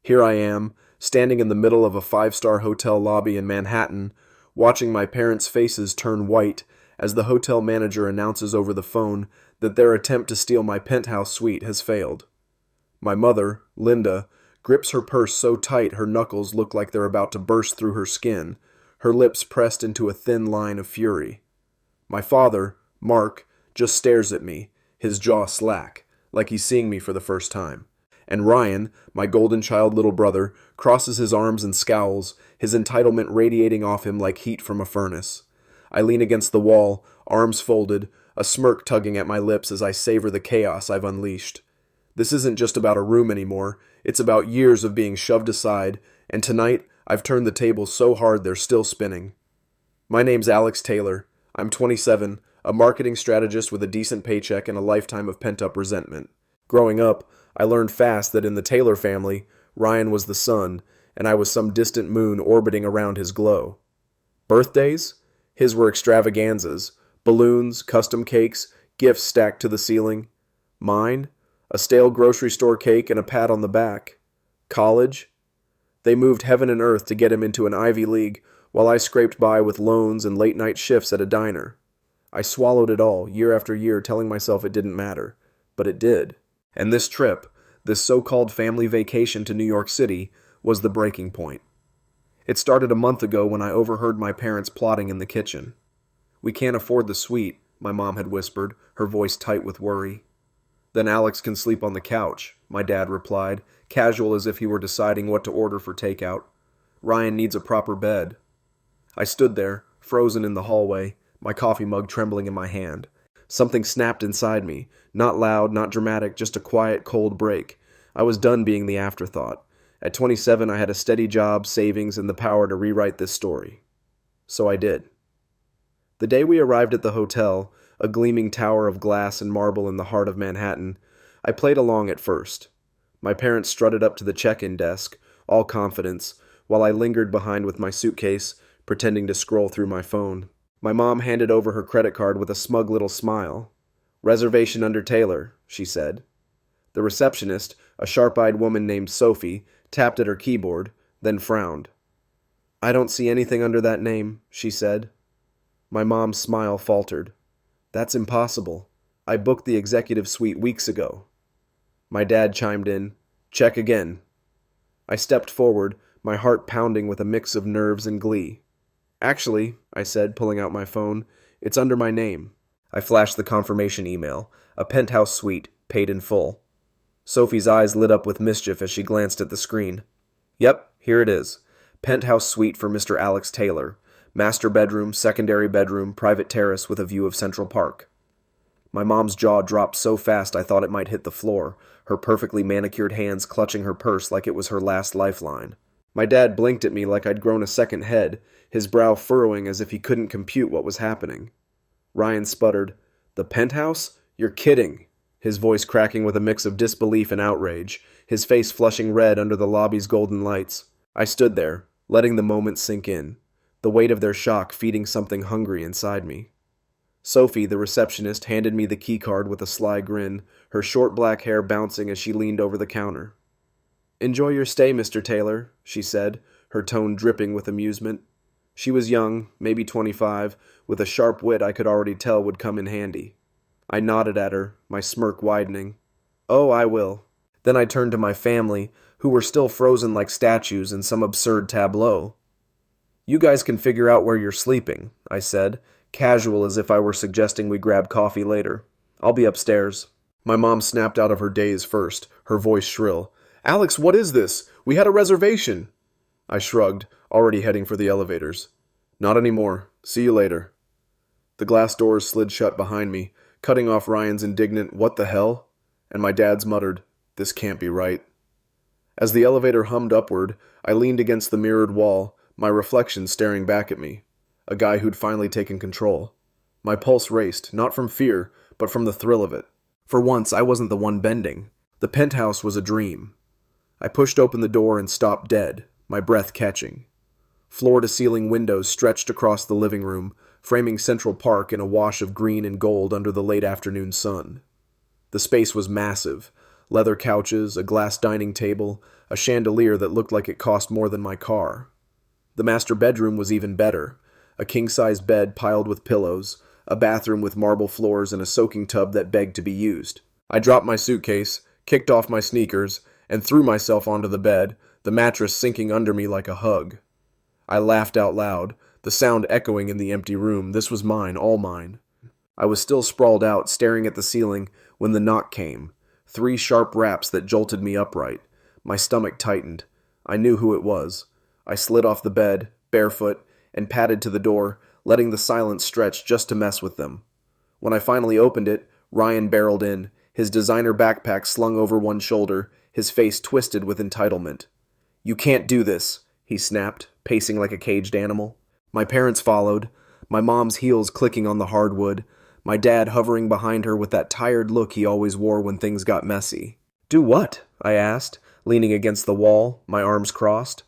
Here I am, standing in the middle of a five-star hotel lobby in Manhattan, watching my parents' faces turn white as the hotel manager announces over the phone that their attempt to steal my penthouse suite has failed. My mother, Linda, grips her purse so tight her knuckles look like they're about to burst through her skin, her lips pressed into a thin line of fury. My father, Mark, just stares at me, his jaw slack, like he's seeing me for the first time. And Ryan, my golden child little brother, crosses his arms and scowls, his entitlement radiating off him like heat from a furnace. I lean against the wall, arms folded, a smirk tugging at my lips as I savor the chaos I've unleashed. This isn't just about a room anymore, it's about years of being shoved aside, and tonight I've turned the tables so hard they're still spinning. My name's Alex Taylor. I'm 27, a marketing strategist with a decent paycheck and a lifetime of pent-up resentment. Growing up, I learned fast that in the Taylor family, Ryan was the sun, and I was some distant moon orbiting around his glow. Birthdays? His were extravaganzas, balloons, custom cakes, gifts stacked to the ceiling. Mine? A stale grocery store cake and a pat on the back. College? They moved heaven and earth to get him into an Ivy League, while I scraped by with loans and late-night shifts at a diner. I swallowed it all, year after year, telling myself it didn't matter. But it did. And this trip, this so-called family vacation to New York City, was the breaking point. It started a month ago when I overheard my parents plotting in the kitchen. "We can't afford the suite," my mom had whispered, her voice tight with worry. "Then Alex can sleep on the couch," my dad replied, casual as if he were deciding what to order for takeout. "Ryan needs a proper bed." I stood there, frozen in the hallway, my coffee mug trembling in my hand. Something snapped inside me, not loud, not dramatic, just a quiet, cold break. I was done being the afterthought. At 27, I had a steady job, savings, and the power to rewrite this story. So I did. The day we arrived at the hotel, a gleaming tower of glass and marble in the heart of Manhattan, I played along at first. My parents strutted up to the check-in desk, all confidence, while I lingered behind with my suitcase, pretending to scroll through my phone. My mom handed over her credit card with a smug little smile. "Reservation under Taylor," she said. The receptionist, a sharp-eyed woman named Sophie, tapped at her keyboard, then frowned. "I don't see anything under that name," she said. My mom's smile faltered. "That's impossible. I booked the executive suite weeks ago." My dad chimed in, "Check again." I stepped forward, my heart pounding with a mix of nerves and glee. "Actually," I said, pulling out my phone, "it's under my name." I flashed the confirmation email, a penthouse suite, paid in full. Sophie's eyes lit up with mischief as she glanced at the screen. "Yep, here it is. Penthouse suite for Mr. Alex Taylor. Master bedroom, secondary bedroom, private terrace with a view of Central Park." My mom's jaw dropped so fast I thought it might hit the floor, her perfectly manicured hands clutching her purse like it was her last lifeline. My dad blinked at me like I'd grown a second head, his brow furrowing as if he couldn't compute what was happening. Ryan sputtered, "The penthouse? You're kidding." His voice cracking with a mix of disbelief and outrage, his face flushing red under the lobby's golden lights. I stood there, letting the moment sink in, the weight of their shock feeding something hungry inside me. Sophie, the receptionist, handed me the keycard with a sly grin, her short black hair bouncing as she leaned over the counter. "Enjoy your stay, Mr. Taylor," she said, her tone dripping with amusement. She was young, maybe 25, with a sharp wit I could already tell would come in handy. I nodded at her, my smirk widening. "Oh, I will." Then I turned to my family, who were still frozen like statues in some absurd tableau. "You guys can figure out where you're sleeping," I said, casual as if I were suggesting we grab coffee later. "I'll be upstairs." My mom snapped out of her daze first, her voice shrill. "Alex, what is this? We had a reservation." I shrugged, already heading for the elevators. "Not anymore. See you later." The glass doors slid shut behind me, cutting off Ryan's indignant "what the hell?" and my dad's muttered, "This can't be right." As the elevator hummed upward, I leaned against the mirrored wall, my reflection staring back at me. A guy who'd finally taken control. My pulse raced, not from fear, but from the thrill of it. For once, I wasn't the one bending. The penthouse was a dream. I pushed open the door and stopped dead, my breath catching. Floor-to-ceiling windows stretched across the living room, framing Central Park in a wash of green and gold under the late afternoon sun. The space was massive, Leather couches, a glass dining table, a chandelier that looked like it cost more than my car. The master bedroom was even better. A king-size bed piled with pillows, a bathroom with marble floors, and a soaking tub that begged to be used. I dropped my suitcase, kicked off my sneakers, and threw myself onto the bed, the mattress sinking under me like a hug. I laughed out loud, the sound echoing in the empty room. This was mine, all mine. I was still sprawled out, staring at the ceiling, when the knock came. 3 sharp raps that jolted me upright. My stomach tightened. I knew who it was. I slid off the bed, barefoot, and padded to the door, letting the silence stretch just to mess with them. When I finally opened it, Ryan barreled in, his designer backpack slung over one shoulder, his face twisted with entitlement. "You can't do this," he snapped, pacing like a caged animal. My parents followed, my mom's heels clicking on the hardwood, my dad hovering behind her with that tired look he always wore when things got messy. "Do what?" I asked, leaning against the wall, my arms crossed.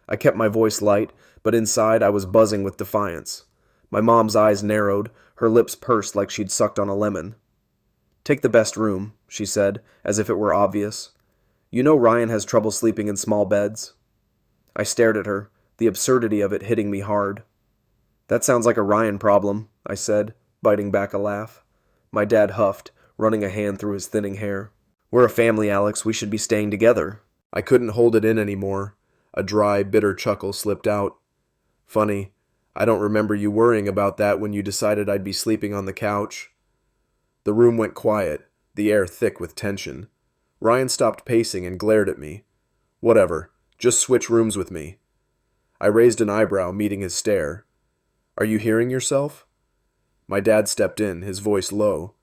I kept my voice light, but inside I was buzzing with defiance. My mom's eyes narrowed, her lips pursed like she'd sucked on a lemon. "Take the best room," she said, as if it were obvious. "You know Ryan has trouble sleeping in small beds." I stared at her, the absurdity of it hitting me hard. "That sounds like a Ryan problem," I said, biting back a laugh. My dad huffed, running a hand through his thinning hair. "We're a family, Alex. We should be staying together." I couldn't hold it in anymore. A dry, bitter chuckle slipped out. "Funny, I don't remember you worrying about that when you decided I'd be sleeping on the couch." The room went quiet, the air thick with tension. Ryan stopped pacing and glared at me. "Whatever, just switch rooms with me." I raised an eyebrow, meeting his stare. "Are you hearing yourself?" My dad stepped in, his voice low.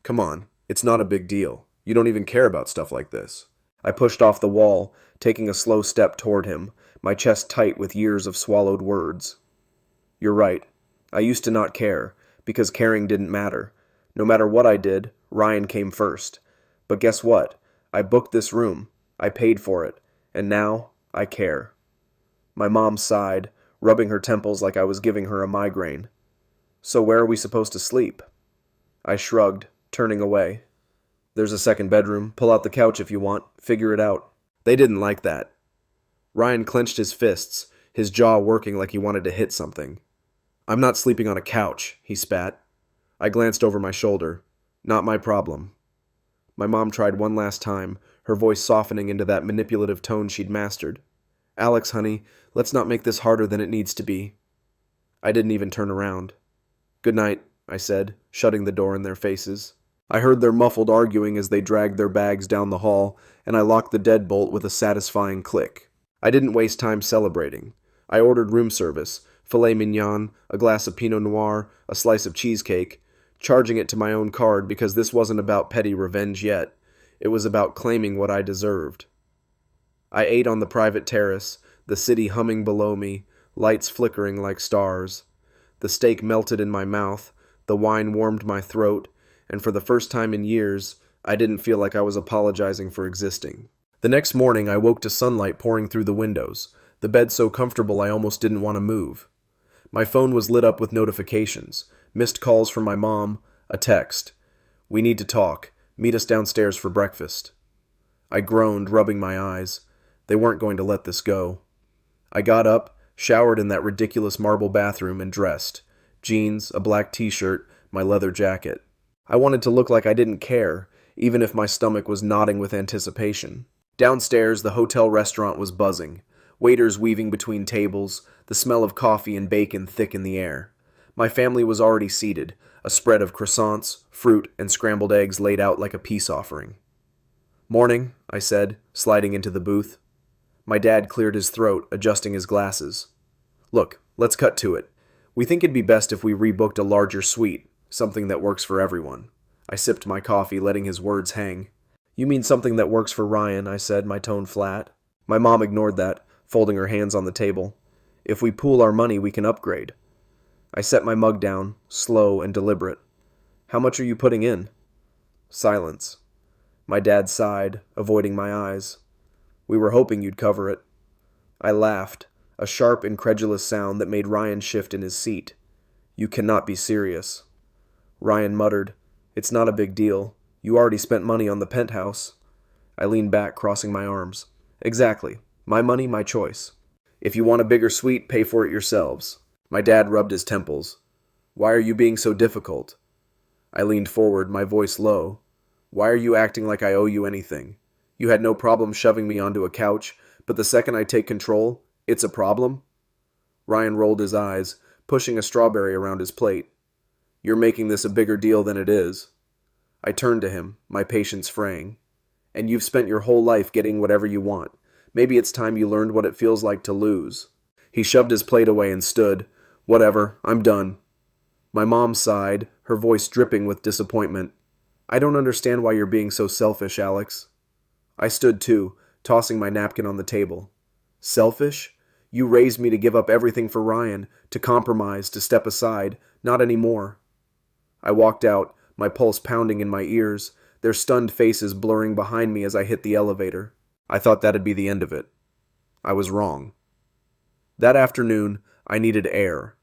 "Come on, it's not a big deal. You don't even care about stuff like this." I pushed off the wall, taking a slow step toward him, my chest tight with years of swallowed words. "You're right. I used to not care, because caring didn't matter. No matter what I did, Ryan came first. But guess what? I booked this room. I paid for it. And now, I care." My mom sighed, rubbing her temples like I was giving her a migraine. "So where are we supposed to sleep?" I shrugged, turning away. "There's a second bedroom. Pull out the couch if you want. Figure it out." They didn't like that. Ryan clenched his fists, his jaw working like he wanted to hit something. "I'm not sleeping on a couch," he spat. I glanced over my shoulder. "Not my problem." My mom tried one last time, her voice softening into that manipulative tone she'd mastered. "Alex, honey, let's not make this harder than it needs to be." I didn't even turn around. "Good night," I said, shutting the door in their faces. I heard their muffled arguing as they dragged their bags down the hall, and I locked the deadbolt with a satisfying click. I didn't waste time celebrating. I ordered room service, filet mignon, a glass of Pinot Noir, a slice of cheesecake, charging it to my own card because this wasn't about petty revenge yet. It was about claiming what I deserved. I ate on the private terrace, the city humming below me, lights flickering like stars. The steak melted in my mouth, the wine warmed my throat, and for the first time in years, I didn't feel like I was apologizing for existing. The next morning, I woke to sunlight pouring through the windows, the bed so comfortable I almost didn't want to move. My phone was lit up with notifications, missed calls from my mom, a text. "We need to talk. Meet us downstairs for breakfast." I groaned, rubbing my eyes. They weren't going to let this go. I got up, showered in that ridiculous marble bathroom, and dressed. Jeans, a black t-shirt, my leather jacket. I wanted to look like I didn't care, even if my stomach was nodding with anticipation. Downstairs, the hotel restaurant was buzzing. Waiters weaving between tables, the smell of coffee and bacon thick in the air. My family was already seated, a spread of croissants, fruit, and scrambled eggs laid out like a peace offering. "Morning," I said, sliding into the booth. My dad cleared his throat, adjusting his glasses. "Look, let's cut to it. We think it'd be best if we rebooked a larger suite, something that works for everyone." I sipped my coffee, letting his words hang. "You mean something that works for Ryan," I said, my tone flat. My mom ignored that, folding her hands on the table. "If we pool our money, we can upgrade." I set my mug down, slow and deliberate. "How much are you putting in?" Silence. My dad sighed, avoiding my eyes. "We were hoping you'd cover it." I laughed, a sharp, incredulous sound that made Ryan shift in his seat. "You cannot be serious." Ryan muttered, "It's not a big deal. You already spent money on the penthouse." I leaned back, crossing my arms. Exactly. My money, my choice. If you want a bigger suite, pay for it yourselves. My dad rubbed his temples. Why are you being so difficult? I leaned forward, my voice low. Why are you acting like I owe you anything? You had no problem shoving me onto a couch, but the second I take control, it's a problem? Ryan rolled his eyes, pushing a strawberry around his plate. You're making this a bigger deal than it is. I turned to him, my patience fraying. And you've spent your whole life getting whatever you want. Maybe it's time you learned what it feels like to lose. He shoved his plate away and stood. Whatever, I'm done. My mom sighed, her voice dripping with disappointment. I don't understand why you're being so selfish, Alex. I stood too, tossing my napkin on the table. Selfish? You raised me to give up everything for Ryan, to compromise, to step aside. Not anymore. I walked out, my pulse pounding in my ears, their stunned faces blurring behind me as I hit the elevator. I thought that'd be the end of it. I was wrong. That afternoon, I needed air.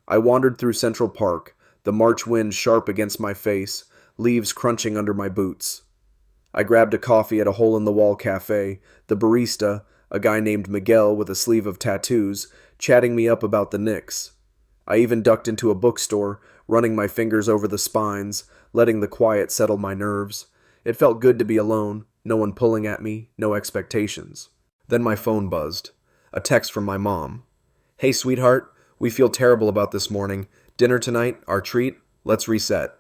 I wandered through Central Park, the March wind sharp against my face, leaves crunching under my boots. I grabbed a coffee at a hole-in-the-wall cafe, the barista, a guy named Miguel with a sleeve of tattoos, chatting me up about the Knicks. I even ducked into a bookstore, running my fingers over the spines, letting the quiet settle my nerves. It felt good to be alone, no one pulling at me, no expectations. Then my phone buzzed. A text from my mom. Hey, sweetheart, we feel terrible about this morning. Dinner tonight, our treat, let's reset.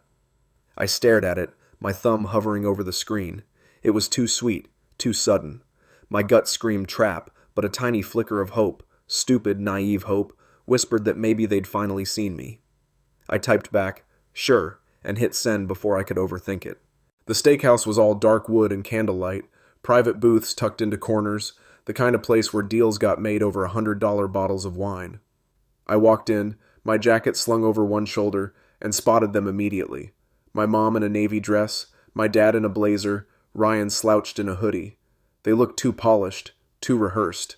I stared at it, my thumb hovering over the screen. It was too sweet, too sudden. My gut screamed trap, but a tiny flicker of hope, stupid, naive hope, whispered that maybe they'd finally seen me. I typed back, sure, and hit send before I could overthink it. The steakhouse was all dark wood and candlelight, private booths tucked into corners, the kind of place where deals got made over $100 bottles of wine. I walked in, my jacket slung over one shoulder, and spotted them immediately. My mom in a navy dress, my dad in a blazer, Ryan slouched in a hoodie. They looked too polished, too rehearsed.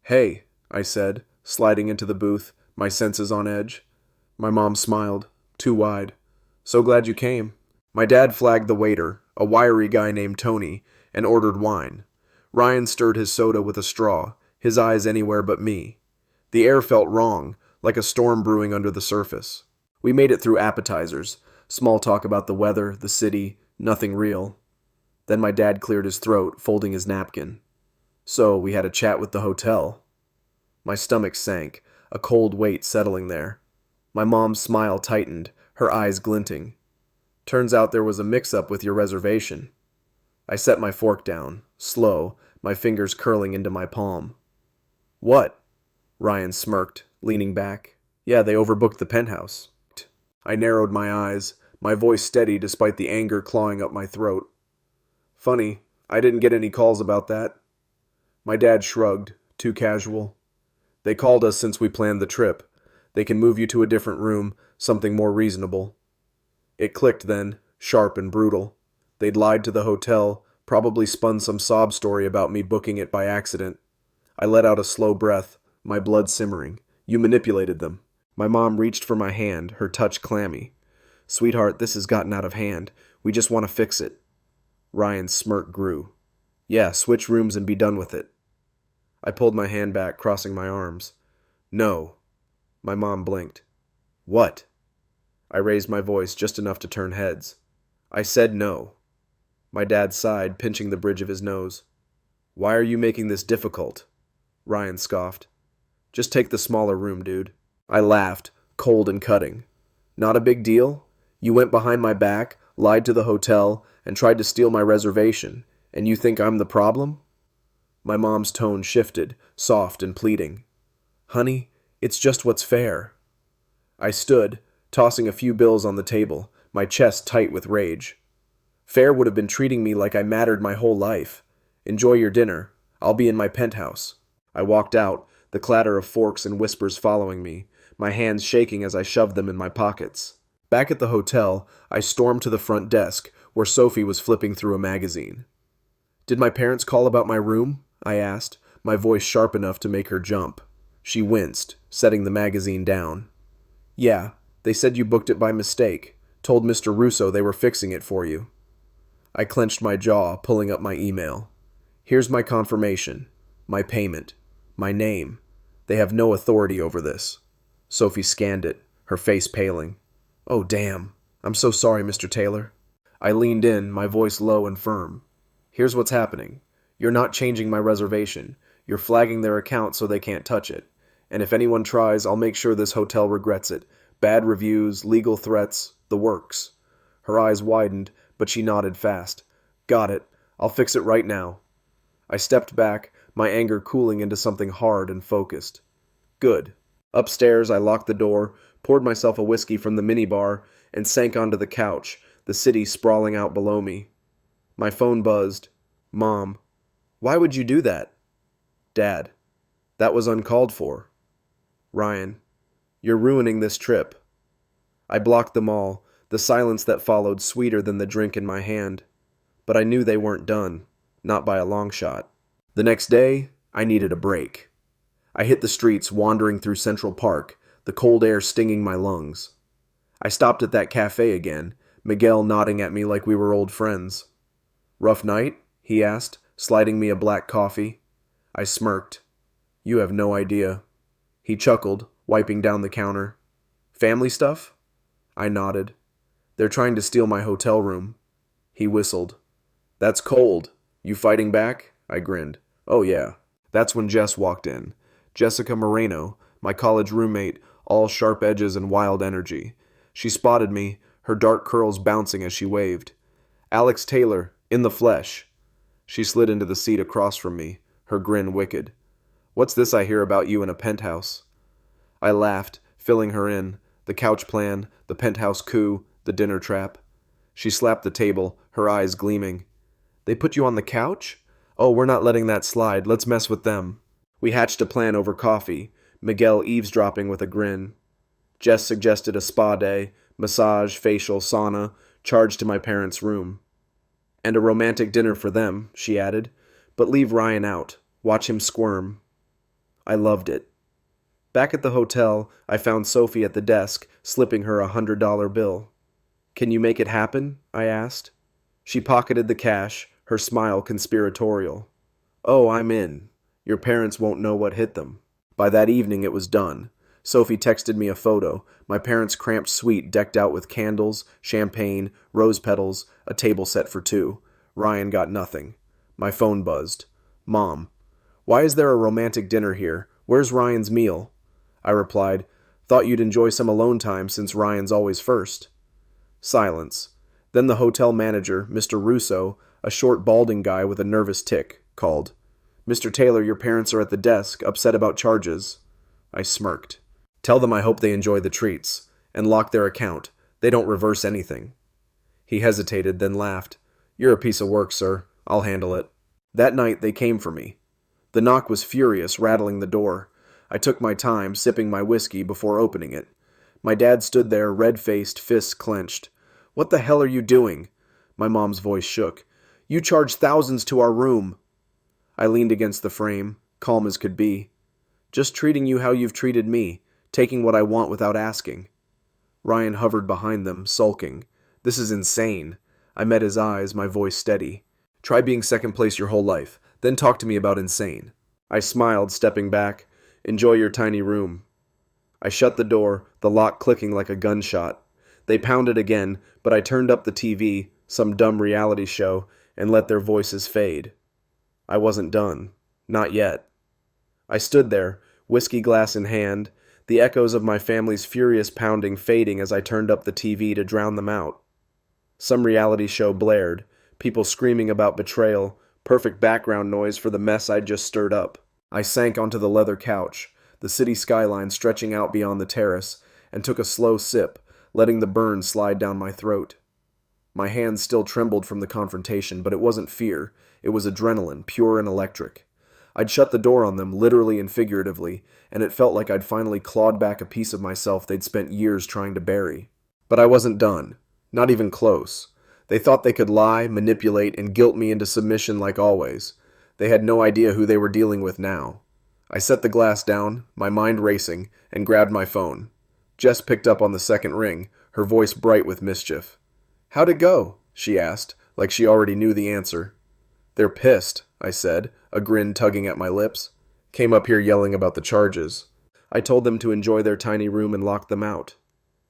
Hey, I said, sliding into the booth, my senses on edge. My mom smiled, too wide. So glad you came. My dad flagged the waiter, a wiry guy named Tony, and ordered wine. Ryan stirred his soda with a straw, his eyes anywhere but me. The air felt wrong, like a storm brewing under the surface. We made it through appetizers, small talk about the weather, the city, nothing real. Then my dad cleared his throat, folding his napkin. So we had a chat with the hotel. My stomach sank, a cold weight settling there. My mom's smile tightened, her eyes glinting. Turns out there was a mix-up with your reservation. I set my fork down, slow, my fingers curling into my palm. What? Ryan smirked, leaning back. Yeah, they overbooked the Penthouse. I narrowed my eyes, my voice steady despite the anger clawing up my throat. Funny, I didn't get any calls about that. My dad shrugged, too casual. They called us since we planned the trip. They can move you to a different room, something more reasonable. It clicked then, sharp and brutal. They'd lied to the hotel, probably spun some sob story about me booking it by accident. I let out a slow breath, my blood simmering. You manipulated them. My mom reached for my hand, her touch clammy. Sweetheart, this has gotten out of hand. We just want to fix it. Ryan's smirk grew. Yeah, switch rooms and be done with it. I pulled my hand back, crossing my arms. No. My mom blinked. What? I raised my voice just enough to turn heads. I said no. My dad sighed, pinching the bridge of his nose. Why are you making this difficult? Ryan scoffed. Just take the smaller room, dude. I laughed, cold and cutting. Not a big deal? You went behind my back, lied to the hotel, and tried to steal my reservation, and you think I'm the problem? My mom's tone shifted, soft and pleading. Honey, it's just what's fair. I stood, tossing a few bills on the table, my chest tight with rage. Fair would have been treating me like I mattered my whole life. Enjoy your dinner. I'll be in my penthouse. I walked out, the clatter of forks and whispers following me, my hands shaking as I shoved them in my pockets. Back at the hotel, I stormed to the front desk, where Sophie was flipping through a magazine. Did my parents call about my room? I asked, my voice sharp enough to make her jump. She winced, setting the magazine down. Yeah, they said you booked it by mistake. Told Mr. Russo they were fixing it for you. I clenched my jaw, pulling up my email. Here's my confirmation, my payment, my name. They have no authority over this. Sophie scanned it, her face paling. Oh, damn. I'm so sorry, Mr. Taylor. I leaned in, my voice low and firm. Here's what's happening. You're not changing my reservation. You're flagging their account so they can't touch it. And if anyone tries, I'll make sure this hotel regrets it. Bad reviews, legal threats, the works. Her eyes widened, but she nodded fast. Got it. I'll fix it right now. I stepped back, my anger cooling into something hard and focused. Good. Upstairs, I locked the door, poured myself a whiskey from the minibar, and sank onto the couch, the city sprawling out below me. My phone buzzed. Mom. Why would you do that? Dad. That was uncalled for. Ryan. You're ruining this trip. I blocked them all, the silence that followed sweeter than the drink in my hand. But I knew they weren't done, not by a long shot. The next day, I needed a break. I hit the streets wandering through Central Park, the cold air stinging my lungs. I stopped at that cafe again, Miguel nodding at me like we were old friends. Rough night? He asked, sliding me a black coffee. I smirked. You have no idea. He chuckled, wiping down the counter. Family stuff? I nodded. They're trying to steal my hotel room. He whistled. That's cold. You fighting back? I grinned. Oh yeah. That's when Jess walked in. Jessica Moreno, my college roommate, all sharp edges and wild energy. She spotted me, her dark curls bouncing as she waved. Alex Taylor, in the flesh. She slid into the seat across from me, her grin wicked. What's this I hear about you in a penthouse? I laughed, filling her in, the couch plan, the penthouse coup, the dinner trap. She slapped the table, her eyes gleaming. They put you on the couch? Oh, we're not letting that slide. Let's mess with them. We hatched a plan over coffee, Miguel eavesdropping with a grin. Jess suggested a spa day, massage, facial, sauna, charged to my parents' room. And a romantic dinner for them, she added, but leave Ryan out. Watch him squirm. I loved it. Back at the hotel, I found Sophie at the desk, slipping her $100 bill. Can you make it happen? I asked. She pocketed the cash, her smile conspiratorial. Oh, I'm in. Your parents won't know what hit them. By that evening, it was done. Sophie texted me a photo, my parents' cramped suite decked out with candles, champagne, rose petals, a table set for two. Ryan got nothing. My phone buzzed. Mom. Why is there a romantic dinner here? Where's Ryan's meal? I replied, thought you'd enjoy some alone time since Ryan's always first. Silence. Then the hotel manager, Mr. Russo, a short balding guy with a nervous tic, called. Mr. Taylor, your parents are at the desk, upset about charges. I smirked. Tell them I hope they enjoy the treats, and lock their account. They don't reverse anything. He hesitated, then laughed. You're a piece of work, sir. I'll handle it. That night they came for me. The knock was furious, rattling the door. I took my time, sipping my whiskey before opening it. My dad stood there, red-faced, fists clenched. What the hell are you doing? My mom's voice shook. You charged thousands to our room. I leaned against the frame, calm as could be. Just treating you how you've treated me, taking what I want without asking. Ryan hovered behind them, sulking. This is insane. I met his eyes, my voice steady. Try being second place your whole life, then talk to me about insane. I smiled, stepping back. Enjoy your tiny room. I shut the door, the lock clicking like a gunshot. They pounded again, but I turned up the TV, some dumb reality show, and let their voices fade. I wasn't done. Not yet. I stood there, whiskey glass in hand, the echoes of my family's furious pounding fading as I turned up the TV to drown them out. Some reality show blared, people screaming about betrayal, perfect background noise for the mess I'd just stirred up. I sank onto the leather couch, the city skyline stretching out beyond the terrace, and took a slow sip, letting the burn slide down my throat. My hands still trembled from the confrontation, but it wasn't fear. It was adrenaline, pure and electric. I'd shut the door on them, literally and figuratively, and it felt like I'd finally clawed back a piece of myself they'd spent years trying to bury. But I wasn't done. Not even close. They thought they could lie, manipulate, and guilt me into submission like always. They had no idea who they were dealing with now. I set the glass down, my mind racing, and grabbed my phone. Jess picked up on the second ring, her voice bright with mischief. How'd it go? She asked, like she already knew the answer. They're pissed, I said, a grin tugging at my lips. Came up here yelling about the charges. I told them to enjoy their tiny room and locked them out.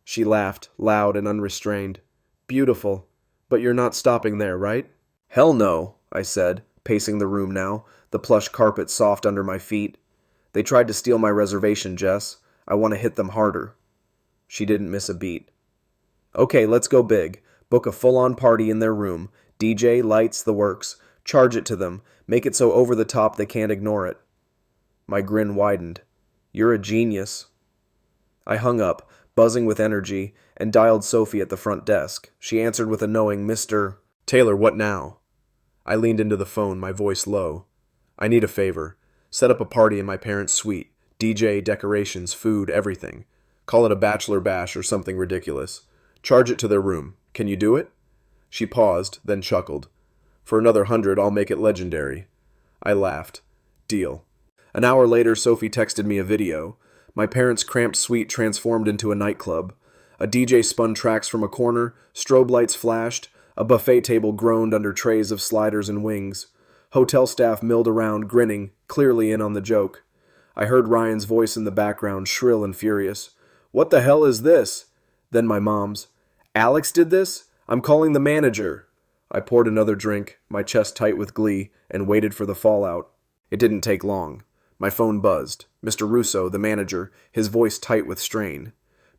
She laughed, loud and unrestrained. Beautiful. But you're not stopping there, right? Hell no, I said, pacing the room now, the plush carpet soft under my feet. They tried to steal my reservation, Jess. I want to hit them harder. She didn't miss a beat. Okay, let's go big. Book a full-on party in their room. DJ, lights, the works. Charge it to them. Make it so over the top they can't ignore it. My grin widened. You're a genius. I hung up, buzzing with energy, and dialed Sophie at the front desk. She answered with a knowing, Mr. Taylor, what now? I leaned into the phone, my voice low. I need a favor. Set up a party in my parents' suite. DJ, decorations, food, everything. Call it a bachelor bash or something ridiculous. Charge it to their room. Can you do it? She paused, then chuckled. For another 100, I'll make it legendary. I laughed. Deal. An hour later, Sophie texted me a video. My parents' cramped suite transformed into a nightclub. A DJ spun tracks from a corner, strobe lights flashed, a buffet table groaned under trays of sliders and wings. Hotel staff milled around, grinning, clearly in on the joke. I heard Ryan's voice in the background, shrill and furious. What the hell is this? Then my mom's. Alex did this? I'm calling the manager. I poured another drink, my chest tight with glee, and waited for the fallout. It didn't take long. My phone buzzed. Mr. Russo, the manager, his voice tight with strain.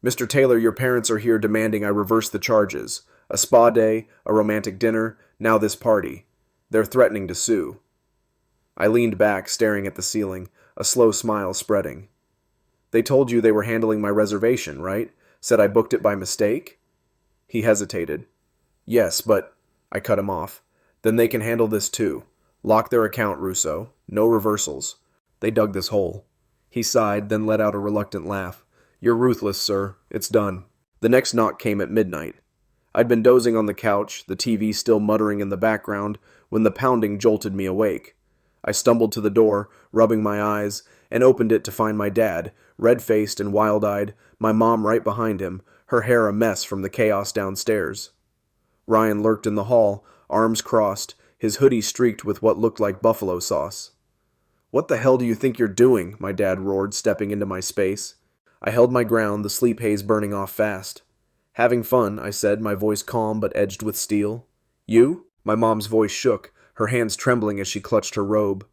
Mr. Taylor, your parents are here demanding I reverse the charges. A spa day, a romantic dinner, now this party. They're threatening to sue. I leaned back, staring at the ceiling, a slow smile spreading. They told you they were handling my reservation, right? Said I booked it by mistake? He hesitated. Yes, but... I cut him off. Then they can handle this too. Lock their account, Russo. No reversals. They dug this hole. He sighed, then let out a reluctant laugh. You're ruthless, sir. It's done. The next knock came at midnight. I'd been dozing on the couch, the TV still muttering in the background, when the pounding jolted me awake. I stumbled to the door, rubbing my eyes, and opened it to find my dad, red-faced and wild-eyed, my mom right behind him, her hair a mess from the chaos downstairs. Ryan lurked in the hall, arms crossed, his hoodie streaked with what looked like buffalo sauce. What the hell do you think you're doing? My dad roared, stepping into my space. I held my ground, the sleep haze burning off fast. Having fun, I said, my voice calm but edged with steel. You? My mom's voice shook, her hands trembling as she clutched her robe.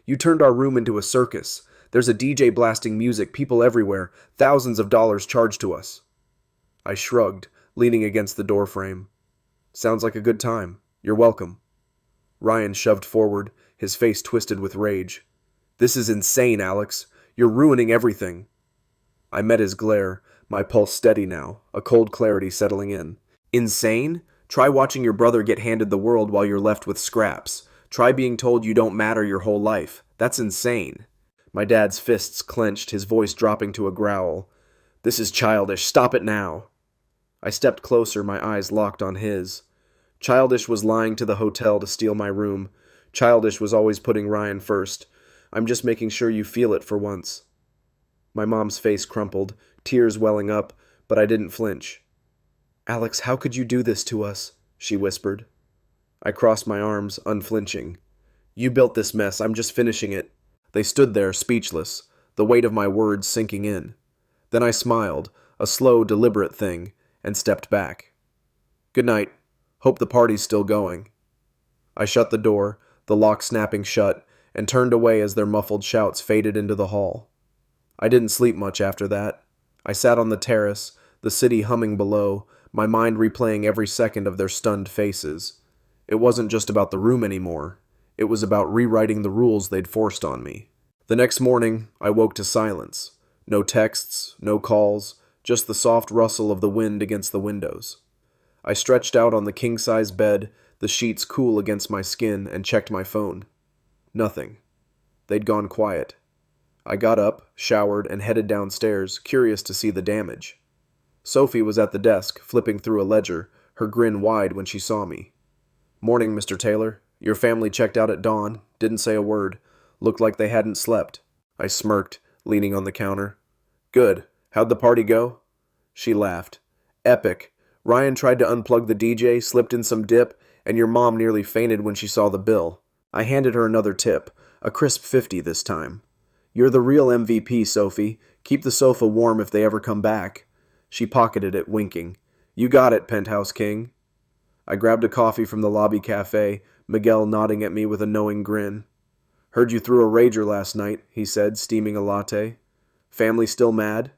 You turned our room into a circus. There's a DJ blasting music, people everywhere, thousands of dollars charged to us. I shrugged, leaning against the doorframe. Sounds like a good time. You're welcome. Ryan shoved forward, his face twisted with rage. This is insane, Alex. You're ruining everything. I met his glare, my pulse steady now, a cold clarity settling in. Insane? Try watching your brother get handed the world while you're left with scraps. Try being told you don't matter your whole life. That's insane. My dad's fists clenched, his voice dropping to a growl. This is childish. Stop it now. I stepped closer, my eyes locked on his. Childish was lying to the hotel to steal my room. Childish was always putting Ryan first. I'm just making sure you feel it for once. My mom's face crumpled, tears welling up, but I didn't flinch. Alex, how could you do this to us? She whispered. I crossed my arms, unflinching. You built this mess, I'm just finishing it. They stood there, speechless, the weight of my words sinking in. Then I smiled, a slow, deliberate thing, and stepped back. Good night. Hope the party's still going. I shut the door, the lock snapping shut, and turned away as their muffled shouts faded into the hall. I didn't sleep much after that. I sat on the terrace, the city humming below, my mind replaying every second of their stunned faces. It wasn't just about the room anymore. It was about rewriting the rules they'd forced on me. The next morning, I woke to silence. No texts, no calls, just the soft rustle of the wind against the windows. I stretched out on the king-size bed, the sheets cool against my skin, and checked my phone. Nothing. They'd gone quiet. I got up, showered, and headed downstairs, curious to see the damage. Sophie was at the desk, flipping through a ledger, her grin wide when she saw me. Morning, Mr. Taylor. Your family checked out at dawn, didn't say a word. Looked like they hadn't slept. I smirked, leaning on the counter. Good. How'd the party go? She laughed. Epic. Ryan tried to unplug the DJ, slipped in some dip, And your mom nearly fainted when she saw the bill. I handed her another tip, a crisp 50 this time. You're the real MVP, Sophie. Keep the sofa warm if they ever come back. She pocketed it, winking. You got it, Penthouse King. I grabbed a coffee from the lobby cafe, Miguel nodding at me with a knowing grin. Heard you threw a rager last night, he said, steaming a latte. Family still mad?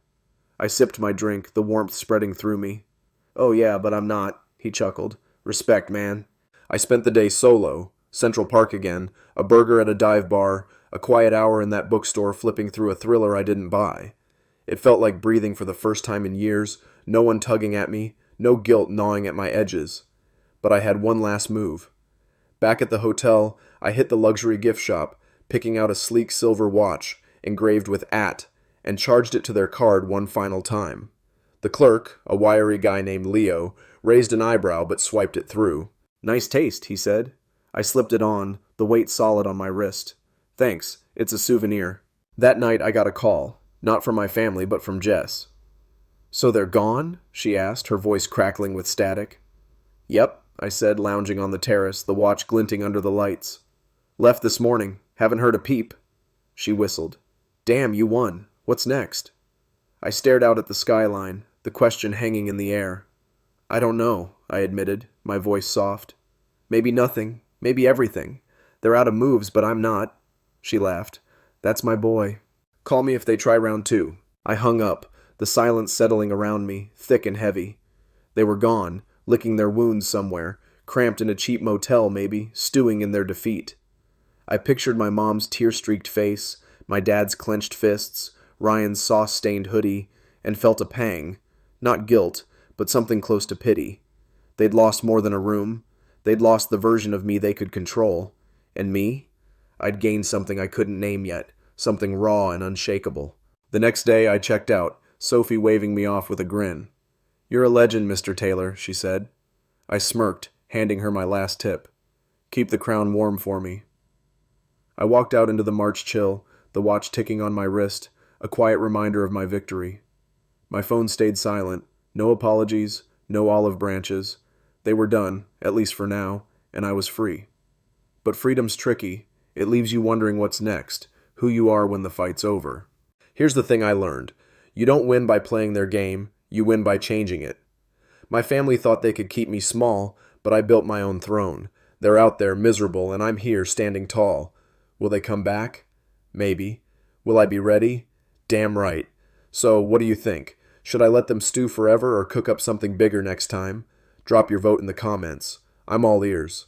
I sipped my drink, the warmth spreading through me. Oh yeah, but I'm not, he chuckled. Respect, man. I spent the day solo, Central Park again, a burger at a dive bar, a quiet hour in that bookstore flipping through a thriller I didn't buy. It felt like breathing for the first time in years, no one tugging at me, no guilt gnawing at my edges. But I had one last move. Back at the hotel, I hit the luxury gift shop, picking out a sleek silver watch, engraved with @ and charged it to their card one final time. The clerk, a wiry guy named Leo, raised an eyebrow but swiped it through. Nice taste, he said. I slipped it on, the weight solid on my wrist. Thanks, it's a souvenir. That night I got a call, not from my family but from Jess. So they're gone? She asked, her voice crackling with static. Yep, I said, lounging on the terrace, the watch glinting under the lights. Left this morning, haven't heard a peep. She whistled. Damn, you won. What's next? I stared out at the skyline, the question hanging in the air. I don't know, I admitted, my voice soft. Maybe nothing, maybe everything. They're out of moves, but I'm not. She laughed. That's my boy. Call me if they try round 2. I hung up, the silence settling around me, thick and heavy. They were gone, licking their wounds somewhere, cramped in a cheap motel maybe, stewing in their defeat. I pictured my mom's tear-streaked face, my dad's clenched fists, Ryan's sauce-stained hoodie, and felt a pang. Not guilt, but something close to pity. They'd lost more than a room. They'd lost the version of me they could control. And me? I'd gained something I couldn't name yet, something raw and unshakable. The next day I checked out, Sophie waving me off with a grin. You're a legend, Mr. Taylor, she said. I smirked, handing her my last tip. Keep the crown warm for me. I walked out into the March chill, the watch ticking on my wrist, a quiet reminder of my victory. My phone stayed silent. No apologies, no olive branches. They were done, at least for now, and I was free. But freedom's tricky. It leaves you wondering what's next, who you are when the fight's over. Here's the thing I learned. You don't win by playing their game, you win by changing it. My family thought they could keep me small, but I built my own throne. They're out there miserable, and I'm here standing tall. Will they come back? Maybe. Will I be ready? Damn right. So, what do you think? Should I let them stew forever or cook up something bigger next time? Drop your vote in the comments. I'm all ears.